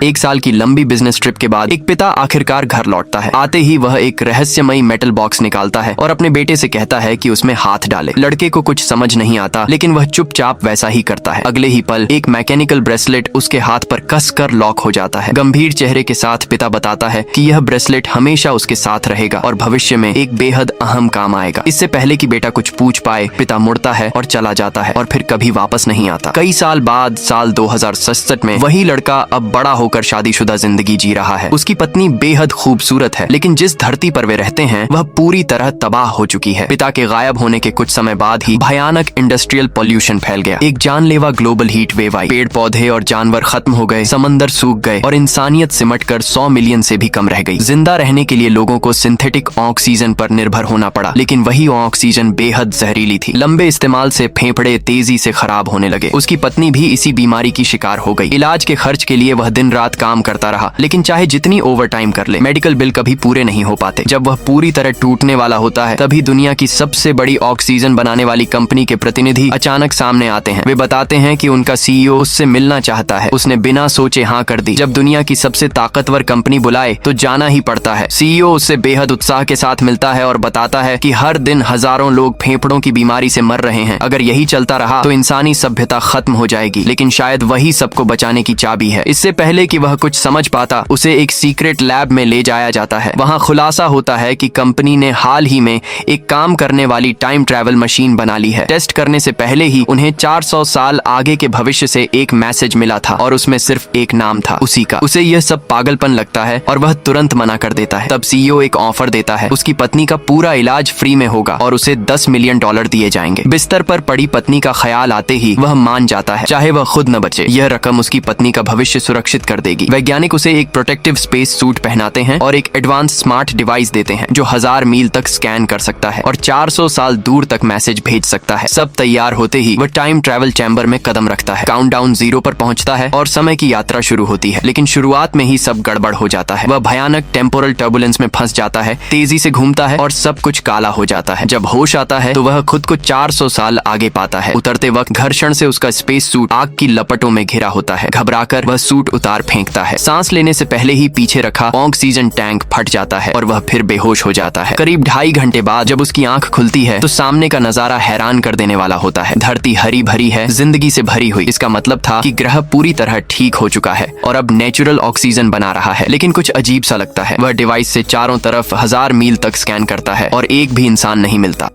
1 साल की लंबी बिजनेस ट्रिप के बाद एक पिता आखिरकार घर लौटता है। आते ही वह एक रहस्यमयी मेटल बॉक्स निकालता है और अपने बेटे से कहता है कि उसमें हाथ डाले। लड़के को कुछ समझ नहीं आता, लेकिन वह चुपचाप वैसा ही करता है। अगले ही पल एक मैकेनिकल ब्रेसलेट उसके हाथ पर कसकर लॉक हो जाता है। गंभीर चेहरे के साथ पिता बताता है कि यह ब्रेसलेट हमेशा उसके साथ रहेगा और भविष्य में एक बेहद अहम काम आएगा। इससे पहले कि बेटा कुछ पूछ पाए, पिता मुड़ता है और चला जाता है और फिर कभी वापस नहीं आता। कई साल बाद साल 2067 में वही लड़का अब बड़ा होकर शादीशुदा जिंदगी जी रहा है। उसकी पत्नी बेहद खूबसूरत है, लेकिन जिस धरती पर वे रहते हैं वह पूरी तरह तबाह हो चुकी है। पिता के गायब होने के कुछ समय बाद ही भयानक इंडस्ट्रियल पॉल्यूशन फैल गया। एक जानलेवा ग्लोबल हीट वेव आई। पेड़ पौधे और जानवर खत्म हो गए, समंदर सूख गए और इंसानियत सिमटकर 100 मिलियन से भी कम रह गई। जिंदा रहने के लिए लोगों को सिंथेटिक ऑक्सीजन पर निर्भर होना पड़ा, लेकिन वही ऑक्सीजन बेहद जहरीली थी। लंबे इस्तेमाल से फेफड़े तेजी से खराब होने लगे। उसकी पत्नी भी इसी बीमारी की शिकार हो गई। इलाज के खर्च के लिए वह दिन रात काम करता रहा, लेकिन चाहे जितनी ओवर टाइम कर ले, मेडिकल बिल कभी पूरे नहीं हो पाते। जब वह पूरी तरह टूटने वाला होता है, तभी दुनिया की सबसे बड़ी ऑक्सीजन बनाने वाली कंपनी के प्रतिनिधि अचानक सामने आते हैं। वे बताते हैं कि उनका सीईओ उससे मिलना चाहता है। उसने बिना सोचे हाँ कर दी। जब दुनिया की सबसे ताकतवर कंपनी बुलाए तो जाना ही पड़ता है। सीईओ उससे बेहद उत्साह के साथ मिलता है और बताता है कि हर दिन हजारों लोग फेफड़ों की बीमारी से मर रहे हैं। अगर यही चलता रहा तो इंसानी सभ्यता खत्म हो जाएगी, लेकिन शायद वही सबको बचाने की चाबी है। इससे पहले कि वह कुछ समझ पाता, उसे एक सीक्रेट लैब में ले जाया जाता है। वहां खुलासा होता है कि कंपनी ने हाल ही में एक काम करने वाली टाइम ट्रैवल मशीन बना ली है। टेस्ट करने से पहले ही उन्हें 400 साल आगे के भविष्य से एक मैसेज मिला था और उसमें सिर्फ एक नाम था, उसी का। उसे यह सब पागलपन लगता है और वह तुरंत मना कर देता है। तब सीईओ एक ऑफर देता है। उसकी पत्नी का पूरा इलाज फ्री में होगा और उसे $10 मिलियन दिए जाएंगे। बिस्तर पर पड़ी पत्नी का ख्याल आते ही वह मान जाता है, चाहे वह खुद न बचे। यह रकम उसकी पत्नी का भविष्य सुरक्षित कर देगी। वैज्ञानिक उसे एक प्रोटेक्टिव स्पेस सूट पहनाते हैं और एक एडवांस स्मार्ट डिवाइस देते हैं जो 1000 मील तक स्कैन कर सकता है और 400 साल दूर तक मैसेज भेज सकता है। सब तैयार होते ही वह टाइम ट्रैवल चैम्बर में कदम रखता है। काउंटडाउन 0 पर पहुंचता है और समय की यात्रा शुरू होती है, लेकिन शुरुआत में ही सब गड़बड़ हो जाता है। वह भयानक टेम्पोरल टर्बुलेंस में फंस जाता है, तेजी से घूमता है और सब कुछ काला हो जाता है। जब होश आता है तो वह खुद को 400 साल आगे पाता है। उतरते वक्त घर्षण से उसका स्पेस सूट आग की लपटों में घिरा होता है। घबराकर वह सूट उतार फेंकता है। सांस लेने से पहले ही पीछे रखा ऑक्सीजन टैंक फट जाता है और वह फिर बेहोश हो जाता है। करीब 2.5 घंटे बाद जब उसकी आंख खुलती है तो सामने का नजारा हैरान कर देने वाला होता है। धरती हरी भरी है, जिंदगी से भरी हुई। इसका मतलब था कि ग्रह पूरी तरह ठीक हो चुका है और अब नेचुरल ऑक्सीजन बना रहा है। लेकिन कुछ अजीब सा लगता है। वह डिवाइस से चारों तरफ 1000 मील तक स्कैन करता है और एक भी इंसान नहीं मिलता।